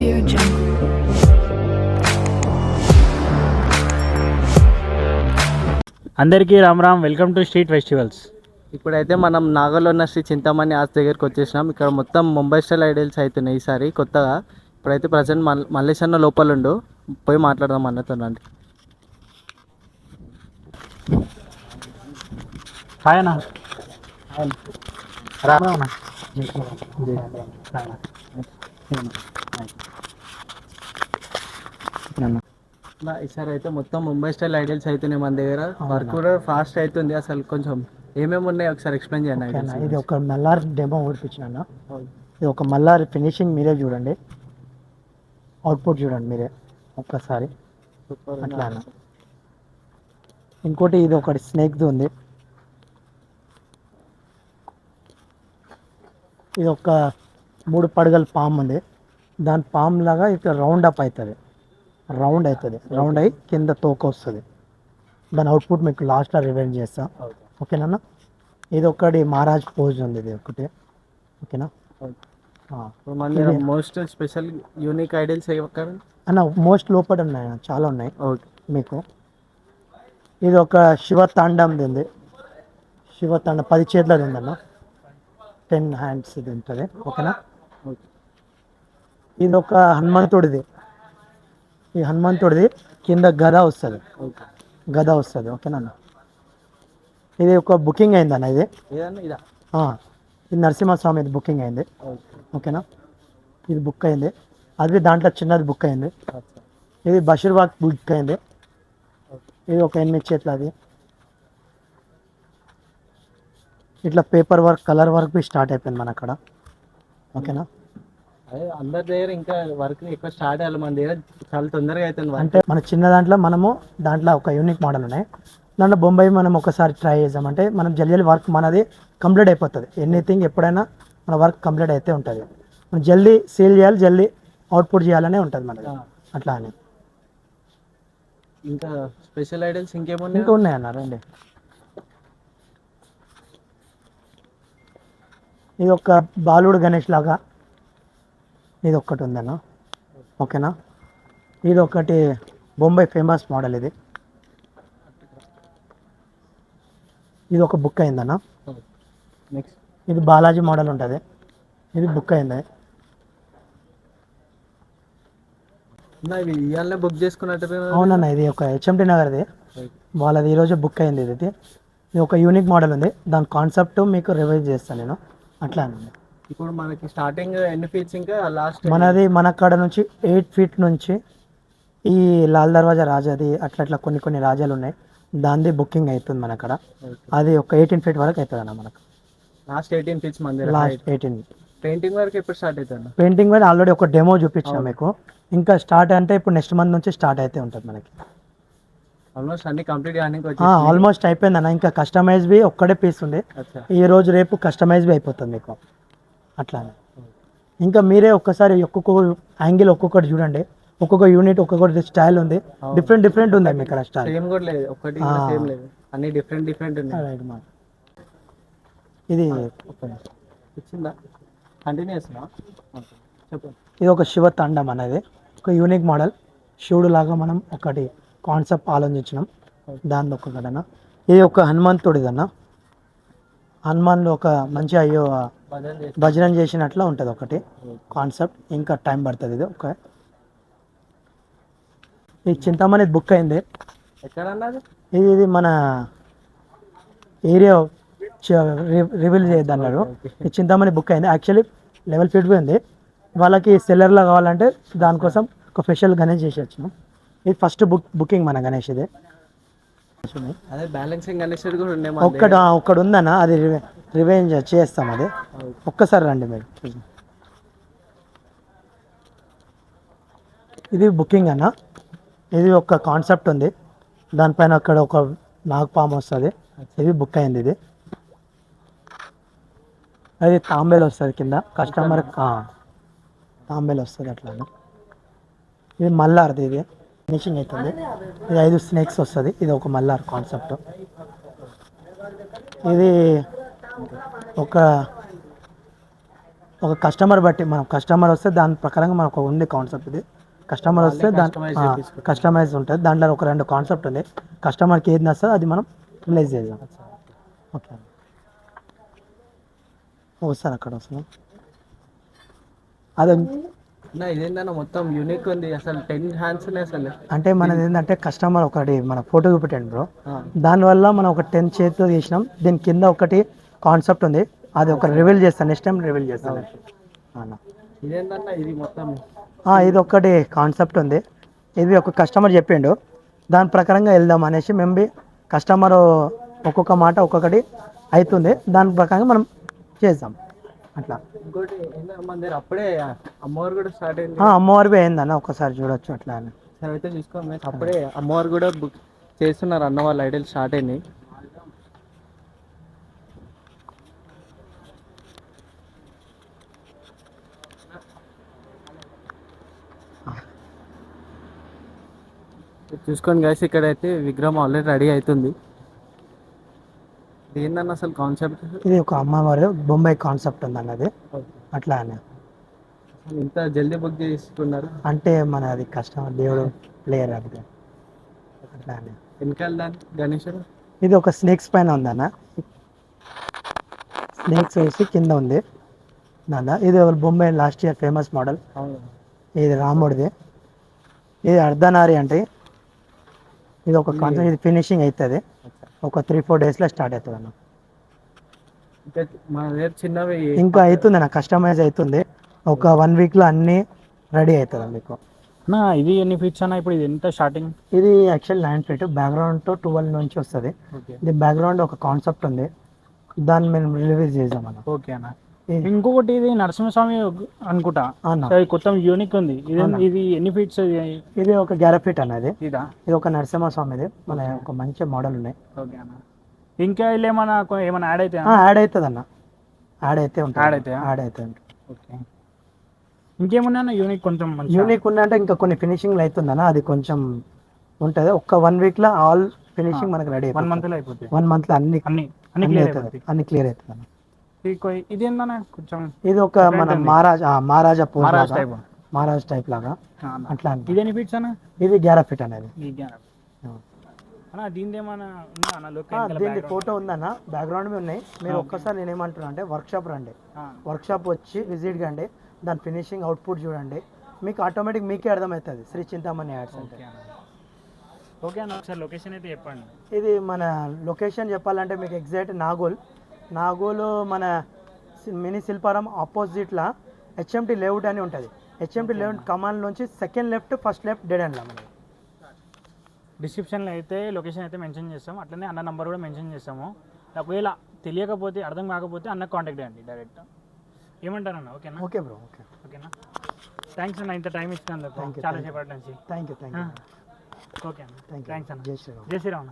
Audio Jungle. అందరికీ Ram Ram, welcome to street festivals. ఇప్పుడైతే మనం నాగర్లో ఉన్న శ్రీ చింతామణి ఆర్ట్స్ దగ్గరికి వచ్చేసినాం. ఇక్కడ మొత్తం ముంబై స్టైల్ ఐడియల్స్ అవుతున్నాయి ఈసారి కొత్తగా. ఇప్పుడైతే ప్రజెంట్ మల్లేష్ అన్న లోపల ఉండు, పోయి మాట్లాడదాం అన్నతో. రండి. హాయ్ అన్న. రామ్ రామ్ అన్న. ఈసారి అయితే మొత్తం ముంబై స్టైల్ ఐడియల్స్ అవుతున్నాయి మన దగ్గర. వర్క్ కూడా ఫాస్ట్ అవుతుంది. అసలు కొంచెం ఏమేమి ఉన్నాయి ఒకసారి ఎక్స్ప్లెయిన్ చేయండి. ఇది ఒక మల్లార్ డెమో ఓడిపించిన. ఇది ఒక మల్లార్ ఫినిషింగ్ మీరే చూడండి, అవుట్పుట్ చూడండి మీరే ఒక్కసారి. అట్లా ఇంకోటి ఇది ఒకటి స్నేక్ది ఉంది. ఇది ఒక 3 పడగల పామ్ ఉంది. దాని పామ్ లాగా ఇట్లా రౌండ్ అప్ అవుతుంది, రౌండ్ అయ్యి కింద తోక వస్తుంది. దాని అవుట్పుట్ మీకు లాస్ట్లో రివైండ్ చేస్తా. ఓకేనా? ఇది ఒకటి మహారాజ్ పోజ్ ఉంది, ఇది ఒకటి. ఓకేనా మోస్ట్ స్పెషల్ యూనిక్ ఐడియల్స్ అన్న? మోస్ట్ లోపల ఉన్నాయి, చాలా ఉన్నాయి మీకు. ఇది ఒక శివ తాండంది ఉంది. శివ తాండం 10 చేతులది ఉందన్న, 10 హ్యాండ్స్ ఇది ఉంటుంది. ఓకేనా? ఇది ఒక హనుమంతుడిది. ఈ హనుమంతుడిది కింద గద వస్తుంది. ఓకేనా? ఇది ఒక బుకింగ్ అయిందన్న. ఇది నరసింహస్వామి బుకింగ్ అయింది. ఓకేనా? ఇది బుక్ అయింది. అది దాంట్లో చిన్నది బుక్ అయింది. ఇది బషీర్బాగ్ బుక్ అయింది. ఇది ఒక 8 చేతులు. అది ఇట్లా పేపర్ వర్క్, కలర్ వర్క్ బి స్టార్ట్ అయిపోయింది మన అక్కడ. ఓకేనా? అందరి దగ్గర ఇంకా వర్క్ ఎక్కువ స్టార్ట్ అవ్వాలి, మన దగ్గర చాలా తొందరగా అవుతుంది. అంటే మన చిన్న దాంట్లో దాంట్లో ఒక యూనిక్ మోడల్ ఉన్నాయి. దాంట్లో బొంబాయి మనం ఒకసారి ట్రై చేద్దామంటే మనం జల్దీ వర్క్ మనది కంప్లీట్ అయిపోతుంది. ఎనీథింగ్ ఎప్పుడైనా మన వర్క్ కంప్లీట్ అయితే ఉంటుంది. మనం జల్దీ సేల్ చేయాలి, జల్దీ అవుట్పుట్ చేయాలనే ఉంటుంది మనది. అట్లా అని ఇంకా స్పెషల్ ఐడియల్స్ ఇంకేమున్నాయి? ఇంకా ఉన్నాయన్నారండి. ఇది ఒక బాలుడు గణేష్ లాగా ఇది ఒక్కటి ఉందన్న. ఓకేనా? ఇది ఒకటి బొంబాయి ఫేమస్ మోడల్. ఇది ఒక బుక్ అయిందన్న. నెక్స్ట్ ఇది బాలాజీ మోడల్ ఉంటుంది. ఇది బుక్ అయింది. ఇవాళ బుక్ చేసుకున్నట్టు. అవునన్న, ఇది ఒక హెచ్ఎంటి నగర్ది. వాళ్ళది ఈరోజు బుక్ అయింది. ఇది ఒక యూనిక్ మోడల్ ఉంది. దాని కాన్సెప్ట్ మీకు రివైజ్ చేస్తాను నేను. అట్లా అండి. ఇప్పుడు మనకి స్టార్టింగ్ ఎన్ని ఫీట్స్ ఇంకా లాస్ట్? మన కాడ నుంచి 8 ఫీట్ నుంచి ఈ లాల్ దర్వాజా రాజాది అట్లా కొన్ని రాజాలు ఉన్నాయి. దానిది బుకింగ్ అవుతుంది మన అక్కడ. అది ఒక 18 ఫీట్ వరకు అవుతుంది అన్న మనకు. లాస్ట్ 18 ఫీట్స్ మంది. లాస్ట్ 18. పెయింటింగ్ వరకు ఎప్పుడు స్టార్ట్ అవుతుంది? పెయింటింగ్ వరకు ఆల్రెడీ ఒక డెమో చూపించాం మీకు. ఇంకా స్టార్ట్ అంటే ఇప్పుడు నెక్స్ట్ మంత్ నుంచి స్టార్ట్ అయితే ఉంటుంది మనకి. ఆల్మోస్ట్ అన్ని కంప్లీట్ ఆల్మోస్ట్ అయిపోయింది అన్న. ఇంకా కస్టమైజ్ బి ఒక్కడే పీస్ ఉంది. ఈ రోజు రేపు కస్టమైజ్ బి అయిపోతుంది మీకు. అట్లా ఇంకా మీరే ఒక్కసారి ఒక్కొక్క యాంగిల్ ఒక్కొక్కటి చూడండి. ఒక్కొక్క యూనిట్ ఒక్కొక్కటి స్టైల్ ఉంది. డిఫరెంట్ ఉంది మీకు ఇక్కడ స్టైల్. సేమ్ కూడా లేదు, ఒకటి సేమ్ లేదు, అన్ని డిఫరెంట్ ఉన్నాయి. ఇది ఇచ్చిందా? కంటిన్యూస్ చెప్పండి. ఇది ఒక శివ తాండం అనేది ఒక యూనిక్ మోడల్. శివుడు లాగా మనం ఒకటి కాన్సెప్ట్ ఆలోచించినాం. దాని ఒక్కటన్నా. ఇది ఒక హనుమంతుడిదన్న. హనుమాన్లో ఒక మంచి అయ్యో భజన చేసినట్లు ఉంటుంది ఒకటి కాన్సెప్ట్. ఇంకా టైం పడుతుంది. ఇది చింతామణి బుక్ అయింది. ఎక్కడన్నది? ఇది మన ఏరియా రివీల్ చేయొద్దన్నారు. ఈ చింతామణి బుక్ అయింది. యాక్చువల్లీ లెవెల్ ఫీట్ ఉంది. వాళ్ళకి సెల్లర్లో కావాలంటే దానికోసం ఒక స్పెషల్ గణేష్ చేసి వచ్చినాం. ఇది ఫస్ట్ బుకింగ్ మన గణేష్. ఇది అదే బ్యాలెన్సింగ్ గణేష్ కూడా ఉండే ఒక్కడు ఉందన్న. అది రివెంజ్ చేస్తాం. అది ఒక్కసారి రండి మీరు. ఇది బుకింగ్ అన్న. ఇది ఒక కాన్సెప్ట్ ఉంది. దానిపైన అక్కడ ఒక నాగపాము వస్తుంది. ఇది బుక్ అయింది. ఇది అది తాంబేలు వస్తుంది కింద. కస్టమర్ తాంబేలు వస్తుంది అట్లా. ఇది మల్లార్ది. ఇది ఫినిషింగ్ అవుతుంది. ఇది 5 స్నేక్స్ వస్తుంది. ఇది ఒక మల్లార్ కాన్సెప్ట్. ఇది ఒక ఒక కస్టమర్ బట్టి మనం కస్టమర్ వస్తే దాని ప్రకారంగా మనకు ఉంది కాన్సెప్ట్ ఇది. కస్టమర్ వస్తే కస్టమైజ్ ఉంటుంది. దాంట్లో ఒక 2 కాన్సెప్ట్ ఉంది. కస్టమర్కి ఏది నస్తుందో అది మనం రిలీజ్ చేద్దాం. ఓకే వస్తారు అక్కడ వస్తాం. అదే ఇదేంటన్నా మొత్తం యూనిక్ ఉంది అసలు 10 హ్యాండ్స్ ఉన్నాయి అసలు. అంటే మనది ఏంటంటే కస్టమర్ ఒకటి మన ఫోటో చూపెట్టండి బ్రో. దానివల్ల మనం ఒక 10 చేతితో తీసినాం. దీని కింద ఒకటి కాన్సెప్ట్ ఉంది, అది ఒక రివీల్ చేస్తాను, నెక్స్ట్ టైం రివీల్ చేస్తాను అన్న. ఇదేంటన్నా ఇది మొత్తం ఇది ఒకటి కాన్సెప్ట్ ఉంది. ఇది ఒక కస్టమర్ చెప్పిండు, దాని ప్రకారంగా వెళ్దాం అనేసి మేము బి కస్టమర్ ఒక్కొక్క మాట ఒక్కొక్కటి అవుతుంది, దాని ప్రకారంగా మనం చేద్దాం అట్లా. ఇంకోటి మన దగ్గర అప్పుడే అమ్మవారు కూడా స్టార్ట్ అయింది. అమ్మవారి అయిందన్న, ఒక్కసారి చూడొచ్చు అట్లా అని. సరే అయితే చూసుకోండి. అప్పుడే అమ్మవారు కూడా బుక్ చేస్తున్నారు, అన్న వాళ్ళ ఐడియల్ స్టార్ట్ అయింది. చూసుకోండి గైస్, ఇక్కడైతే విగ్రహం ఆల్రెడీ రెడీ అవుతుంది. ఏందన్న అసలు కాన్సెప్ట్? ఇది ఒక అమ్మవారి బొంబాయి కాన్సెప్ట్ ఉంది అన్నది అట్లా అని. ఇంత జల్దీ బుక్ చేసుకున్నారు అంటే మన అది కస్టమర్ దేవుడు ప్లేయర్ అది అట్లా అని. వెనకాల దాన్ని గణేశుడు ఇది ఒక స్నేక్స్ పైన ఉందన్న, స్నేక్స్ వేసి కింద ఉంది నాన్న. ఇది Bombay last year famous model. ఇది రాముడిది, ఇది అర్ధనారి అంటే ఇది ఒక కాన్సెప్ట్. ఇది ఫినిషింగ్ అవుతుంది ఒక 3-4 డేస్లో స్టార్ట్ అవుతుంది అన్న. మన దగ్గర చిన్నవి ఇంకా అవుతుంది అన్న, కస్టమైజ్ అవుతుంది. ఒక 1 వీక్లో అన్నీ రెడీ అవుతుంది మీకు. నా ఇది ఎన్ని ఫీట్స్ అన్న? ఇప్పుడు ఇది ఎంత స్టార్టింగ్? ఇది యాక్చువల్ 9 ఫీట్, బ్యాక్గ్రౌండ్తో 12 నుంచి వస్తుంది. ఇది బ్యాక్గ్రౌండ్ ఒక కాన్సెప్ట్ ఉంది, దాన్ని మేము రిలీజ్ చేద్దాం అన్న. ఓకే అన్న. ఇంకొకటి ఇది నరసింహస్వామి అనుకుంటా, కొత్త యూనిక్ ఉంది. ఇది ఎన్ని ఫీట్స్? ఇది ఒక 11 ఫీట్ అన్నది. ఇదా? ఇది ఒక నరసింహస్వామిది, మన ఒక మంచి మోడల్ ఉన్నాయి. ఓకే అన్న. ఇంకా ఏమైనా యాడ్ అయితే? యాడ్ అవుతుంది అన్న, యాడ్ అయితే ఉంటుంది. యాడ్ అయితే ఉంటుంది. ఓకే. ఇంకేమున్నా అన్న యూనిక్? కొంచెం యూనిక్ ఉన్నాయంటే ఇంకా కొన్ని ఫినిషింగ్ అవుతుంది అన్న, అది కొంచెం ఉంటుంది. ఒక 1 వీక్లో ఆల్ ఫినిషింగ్ మనకు రెడీ. 1 మంత్లో అయిపోతుంది. 1 మంత్లో అన్ని క్లియర్ అవుతుంది, అన్ని క్లియర్ అవుతుంది అన్న. ఇది ఏందన్నా కొంచెం? ఇది ఒక మన మహారాజ్ టైప్ లాగా అట్లా. ఇది ఎన్ని ఫీట్స్ అన్న? ఇది 11 ఫీట్ అనేది. దీని ఫోటో ఉందన్న, బ్యాక్గ్రౌండ్ మీద ఉన్నాయి. మీరు ఒక్కసారి నేను ఏమంటున్నా అంటే వర్క్షాప్ రండి, వర్క్షాప్ వచ్చి విజిట్ కండి, దాని ఫినిషింగ్ అవుట్పుట్ చూడండి, మీకు ఆటోమేటిక్ మీకే అర్థమవుతుంది శ్రీ చింతామణి యాడ్స్ అంటే. ఓకే అన్న, ఒకసారి లొకేషన్ అయితే చెప్పండి. ఇది మన లొకేషన్ చెప్పాలంటే మీకు ఎగ్జాక్ట్ నాగోలు మన మినీ శిల్పారం ఆపోజిట్లో హెచ్ఎంటీ లేఅవుట్ అని ఉంటుంది. హెచ్ఎంటీ లేఅవుట్ కమాన్ నుంచి second left first left dead ఎండ్లో. మనకి డిస్క్రిప్షన్లో అయితే లొకేషన్ అయితే మెన్షన్ చేస్తాము, అట్లనే అన్న నెంబర్ కూడా మెన్షన్ చేస్తాము. ఒకవేళ తెలియకపోతే అర్థం కాకపోతే అన్న కాంటాక్ట్ చేయండి డైరెక్ట్. ఏమంటారన్న? ఓకేనా? Okay bro. ఓకేనా? థ్యాంక్స్ అన్న, ఇంత టైం ఇచ్చినందుకు చాలా సేపటి నుంచి. Thank you. ఓకే అన్న, థ్యాంక్స్ అన్న. జై శ్రీరామ్.